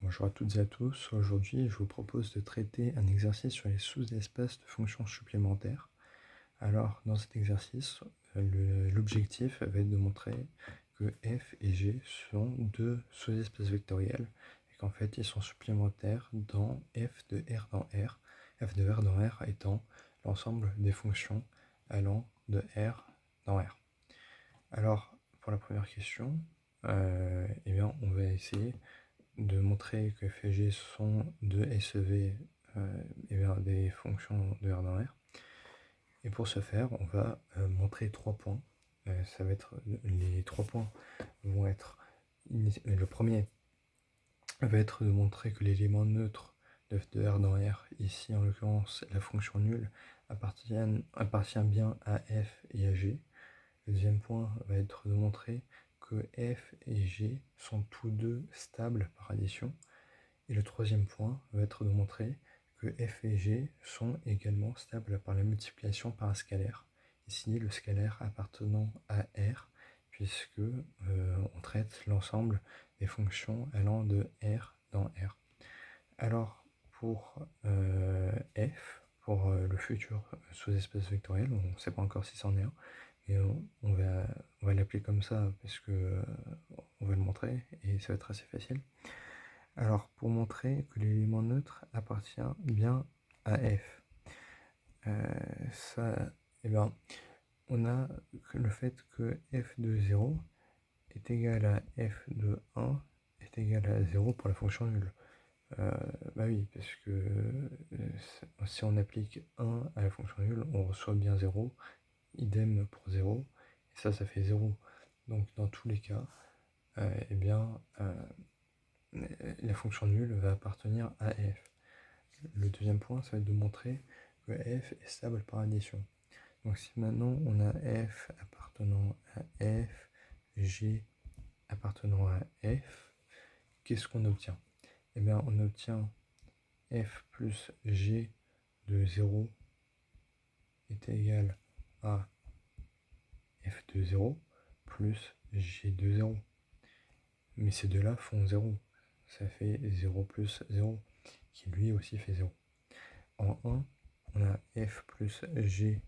Bonjour à toutes et à tous. Aujourd'hui, je vous propose de traiter un exercice sur les sous-espaces de fonctions supplémentaires. Alors, dans cet exercice, l'objectif va être de montrer que f et g sont deux sous-espaces vectoriels et qu'en fait, ils sont supplémentaires dans f de R dans R, f de R dans R étant l'ensemble des fonctions allant de R dans R. Alors, pour la première question, eh bien, on va essayer de montrer que f et g sont deux SEV des fonctions de R dans R. Et pour ce faire, on va montrer 3 points. Ça va être les 3 points vont être le premier va être de montrer que l'élément neutre de f de R dans R, ici en l'occurrence la fonction nulle, appartient bien à f et à g. Le deuxième point va être de montrer que f et g sont tous deux stables par addition. Et le troisième point va être de montrer que f et g sont également stables par la multiplication par un scalaire. Ici, le scalaire appartenant à R, puisque on traite l'ensemble des fonctions allant de R dans R. Alors, pour f, pour le futur sous-espace vectoriel, on ne sait pas encore si c'en est un, mais on va l'appeler comme ça parce que on va le montrer et ça va être assez facile. Alors, pour montrer que l'élément neutre appartient bien à f, on a le fait que f de 0 est égal à f de 1 est égal à 0 pour la fonction nulle. Bah oui, parce que si on applique 1 à la fonction nulle, on reçoit bien 0, idem pour 0, et ça fait 0. Donc dans tous les cas, la fonction nulle va appartenir à f. Le deuxième point, ça va être de montrer que f est stable par addition. Donc si maintenant on a f appartenant à f, g appartenant à f, qu'est-ce qu'on obtient? Eh bien on obtient f plus g de 0 est égal à f de 0 plus g de 0. Mais ces deux-là font 0. Ça fait 0 plus 0, qui lui aussi fait 0. En 1, on a f plus g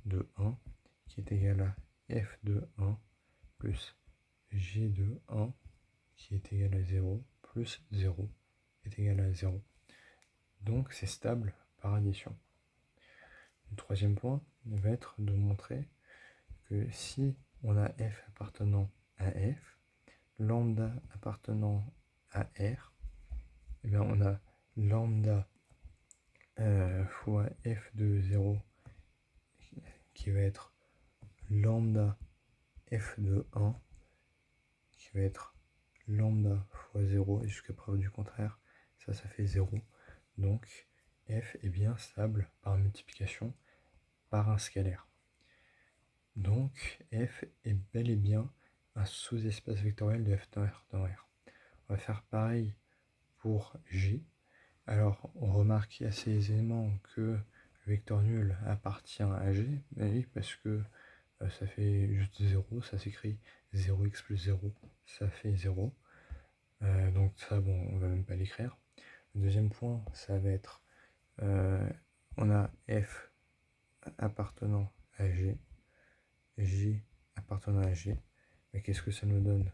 de 1 qui est égal à f de 1 plus g de 1 qui est égal à 0 plus 0 est égal à 0. Donc c'est stable par addition. Le troisième point va être de montrer que si on a f appartenant à f, lambda appartenant à R, et bien on a lambda fois f de 0 qui va être lambda f de 1 qui va être lambda fois 0 et jusqu'à preuve du contraire, ça fait 0. Donc f est bien stable par multiplication par un scalaire. Donc f est bel et bien un sous-espace vectoriel de f dans R dans R. On va faire pareil pour G. Alors on remarque assez aisément que le vecteur nul appartient à G, mais oui, parce que ça fait juste 0, ça s'écrit 0x plus 0, ça fait 0. Donc ça, bon, on va même pas l'écrire. Le deuxième point, ça va être, on a f appartenant à G, G appartenant à G. Mais qu'est-ce que ça nous donne?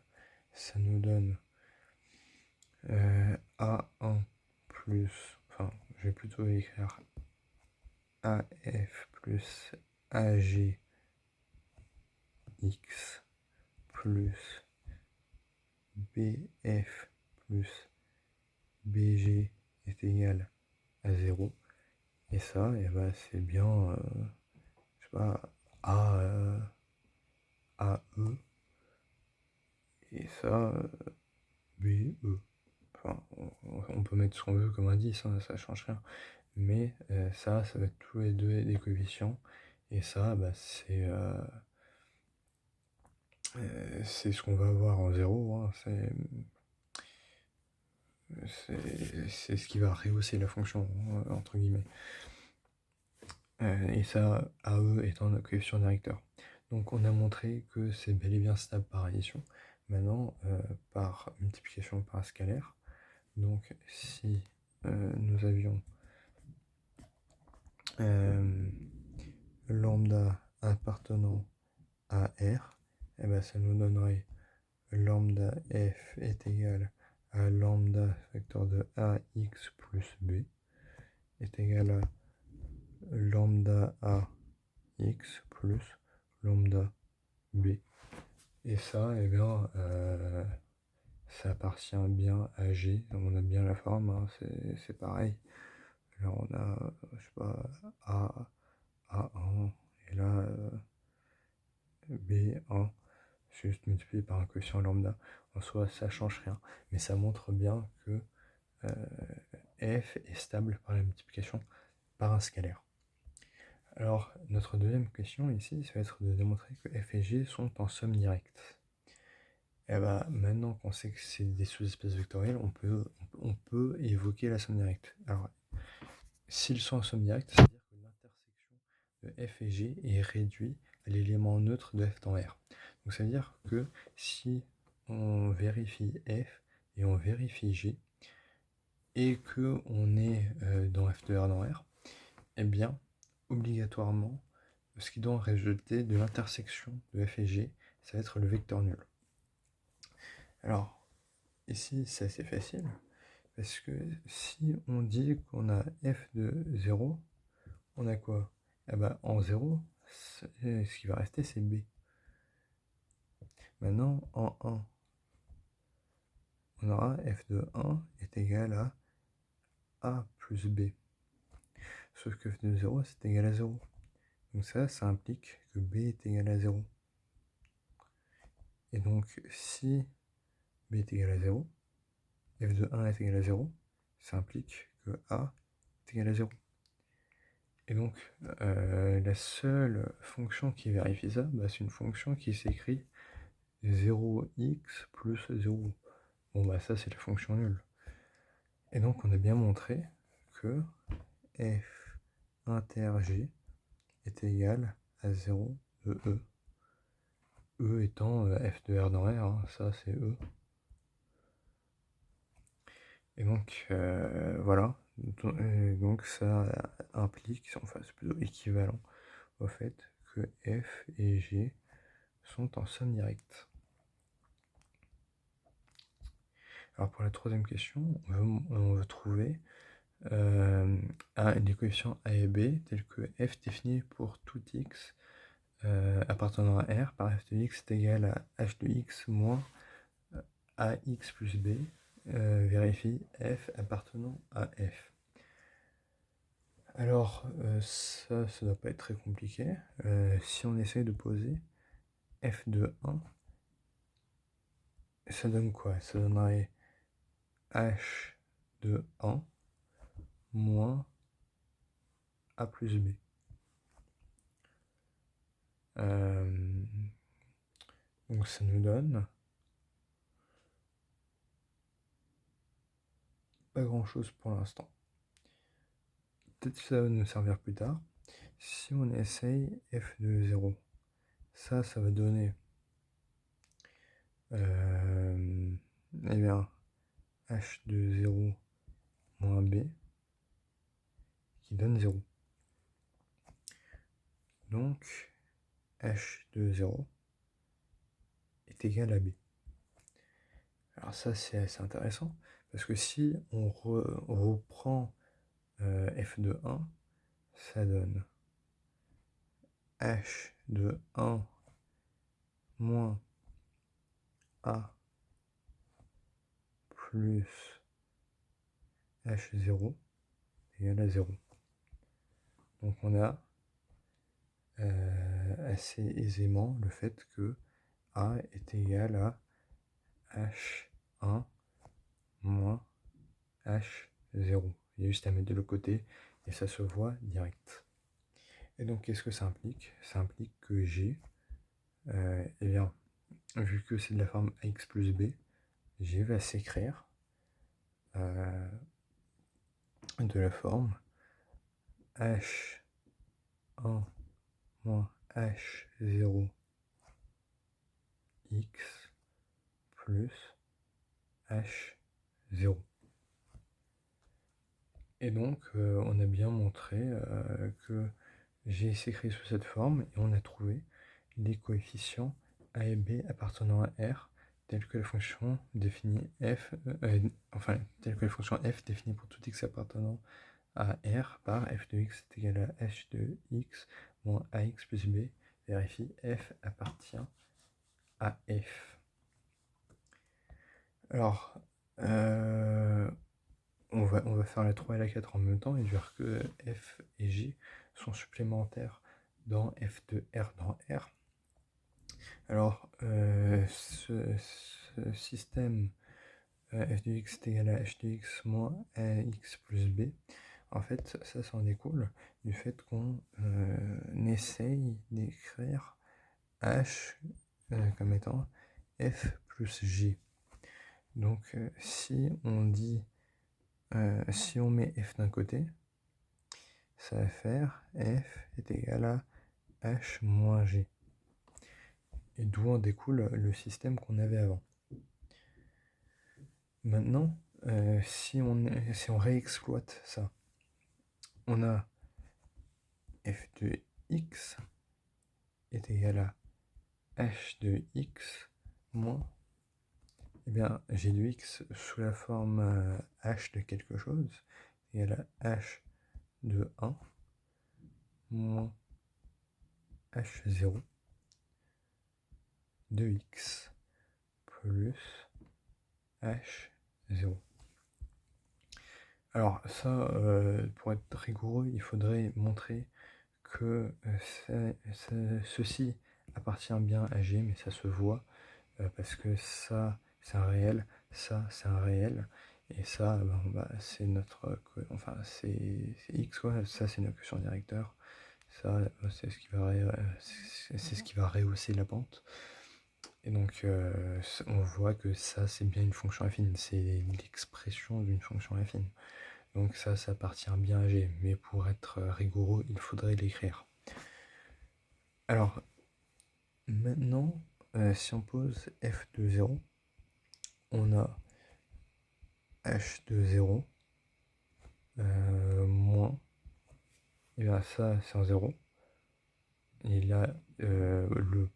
Ça nous donne A1 plus, enfin, je vais plutôt écrire AF plus AG x plus BF plus BG est égal à 0. Et ça, et ben, c'est bien, je sais pas, AE et ça, BE. Enfin, on peut mettre ce qu'on veut comme indice, hein, ça change rien. Mais ça va être tous les deux des coefficients. Et ça, bah, c'est ce qu'on va avoir en 0. Hein, c'est ce qui va rehausser la fonction, entre guillemets. Et ça, AE étant notre coefficient directeur. Donc on a montré que c'est bel et bien stable par addition. Maintenant, par multiplication par scalaire, Donc si nous avions lambda appartenant à R, et ben ça nous donnerait lambda f est égal à lambda facteur de ax plus b est égal à lambda ax plus lambda b. Et ça, eh bien, ça appartient bien à G. On a bien la forme, hein, c'est pareil. Là, on a, je sais pas, A1, et là, B1, juste multiplié par un quotient lambda. En soi, ça change rien, mais ça montre bien que f est stable par la multiplication par un scalaire. Alors, notre deuxième question ici, ça va être de démontrer que f et g sont en somme directe. Et bah, maintenant qu'on sait que c'est des sous-espèces vectorielles, on peut évoquer la somme directe. Alors, s'ils sont en somme directe, ça veut dire que l'intersection de f et g est réduite à l'élément neutre de f dans R. Donc ça veut dire que si on vérifie f et on vérifie g, et que on est dans f de R dans R, eh bien, obligatoirement, ce qui doit résulter de l'intersection de f et g, ça va être le vecteur nul. Alors, ici, c'est assez facile, parce que si on dit qu'on a f de 0, on a quoi? Eh ben, en 0, ce qui va rester, c'est b. Maintenant, en 1, on aura f de 1 est égal à a plus b. Sauf que f de 0, c'est égal à 0. Donc ça implique que b est égal à 0. Et donc, si b est égal à 0, f de 1 est égal à 0, ça implique que a est égal à 0. Et donc, la seule fonction qui vérifie ça, bah, c'est une fonction qui s'écrit 0x plus 0. Bon, bah ça, c'est la fonction nulle. Et donc, on a bien montré que f inter g est égal à 0 de e. E étant f de R dans R, hein, ça c'est E. Et donc, voilà. Donc, ça implique, enfin, c'est plutôt équivalent au fait que f et g sont en somme directe. Alors pour la troisième question, on veut trouver des coefficients a et b tels que f défini pour tout x appartenant à R par f de x est égal à h de x moins ax plus b, vérifie f appartenant à f. Alors ça ne doit pas être très compliqué. Si on essaye de poser f de 1, ça donne quoi? Ça donnerait h de 1 moins a plus b. Donc ça nous donne pas grand chose pour l'instant. Peut-être que ça va nous servir plus tard. Si on essaye f de 0, ça va donner eh bien, h de 0 moins b qui donne 0. Donc h de 0 est égal à b. Alors ça c'est assez intéressant parce que si on reprend f de 1, ça donne h de 1 moins a plus h0 égale à 0. Donc on a assez aisément le fait que a est égal à h1 moins h0. Il y a juste à mettre de l'autre côté et ça se voit direct. Et donc qu'est-ce que ça implique? Ça implique que g, eh bien, vu que c'est de la forme ax plus b, g va s'écrire de la forme h1 moins h0 x plus h0. Et donc, on a bien montré que G s'écrit sous cette forme et on a trouvé les coefficients A et B appartenant à R tels que la fonction définie f, telle que la fonction f définie pour tout x appartenant à R par f de x est égal à h de x moins ax plus b. Vérifie f appartient à f. Alors, on va faire la 3 et la 4 en même temps et dire que f et g sont supplémentaires dans f de R dans R. Alors, ce système f de x est égal à h de x moins ax plus b, en fait, ça en découle du fait qu'on essaye d'écrire h comme étant f plus g. Donc, si on dit, si on met f d'un côté, ça va faire f est égal à h moins g. Et d'où en découle le système qu'on avait avant. Maintenant, si on réexploite ça, on a f de x est égal à h de x moins, eh bien, g de x sous la forme h de quelque chose est égal à h de 1 moins h0 de x plus h0. Alors ça, pour être rigoureux, il faudrait montrer que ceci appartient bien à G, mais ça se voit, parce que ça, c'est un réel, ça, c'est un réel, et ça, c'est notre, enfin, c'est x, quoi, ça, c'est notre quotient directeur, ça, c'est ce qui va rehausser la pente. Et donc, on voit que ça, c'est bien une fonction affine, c'est l'expression d'une fonction affine. Donc ça appartient bien à G, mais pour être rigoureux, il faudrait l'écrire. Alors, maintenant, si on pose f de 0, on a h de 0 moins, et bien ça, c'est un 0. Et là, le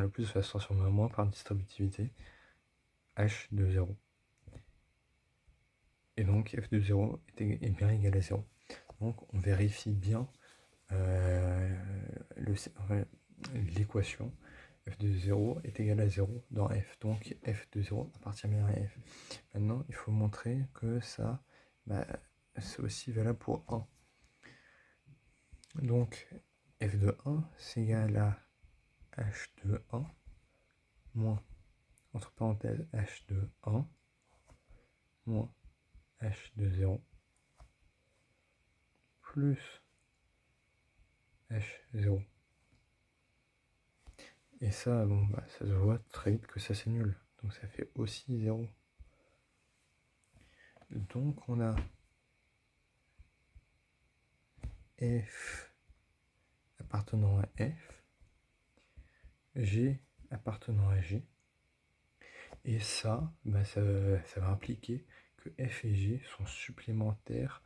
plus va se transformer en moins par distributivité, h de 0. Et donc f de 0 est bien égal à 0. Donc on vérifie bien l'équation f de 0 est égal à 0 dans f. Donc f de 0 appartient bien à f. Maintenant, il faut montrer que ça, c'est aussi valable pour 1. Donc f de 1, c'est égal à h de 1 moins, entre parenthèses, h de 1 moins h de 0 plus h0. Et ça, ça se voit très vite que ça c'est nul. Donc ça fait aussi 0. Donc on a f appartenant à f, g appartenant à g. Et ça, ça va impliquer que f et g sont supplémentaires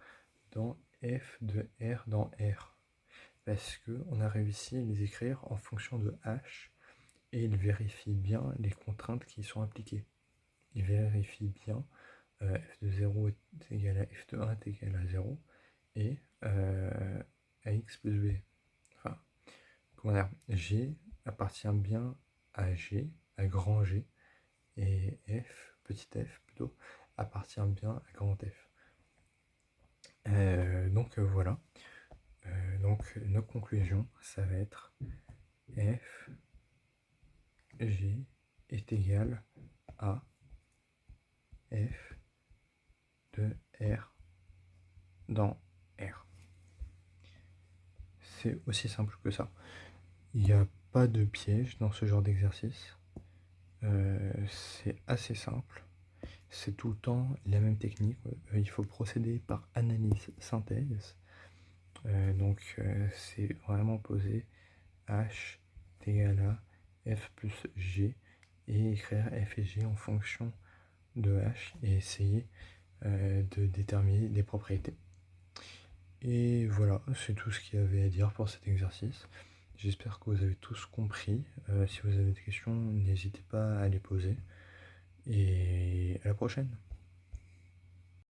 dans f de R dans R. Parce qu'on a réussi à les écrire en fonction de h et il vérifie bien les contraintes qui y sont appliquées. Il vérifie bien f de 0 est égal à f de 1 est égal à 0 et ax plus b. Enfin, comment dire, G appartient bien à G, à grand G, et f, petit f plutôt, appartient bien à grand F. Donc voilà. Donc notre conclusion, ça va être f g est égal à f de R dans R. C'est aussi simple que ça. Il n'y a pas de piège dans ce genre d'exercice. C'est assez simple. C'est tout le temps la même technique. Il faut procéder par analyse-synthèse. Donc c'est vraiment poser h est égal à f plus g et écrire f et g en fonction de h et essayer de déterminer des propriétés. Et voilà, c'est tout ce qu'il y avait à dire pour cet exercice. J'espère que vous avez tous compris. Si vous avez des questions, n'hésitez pas à les poser. Et à la prochaine.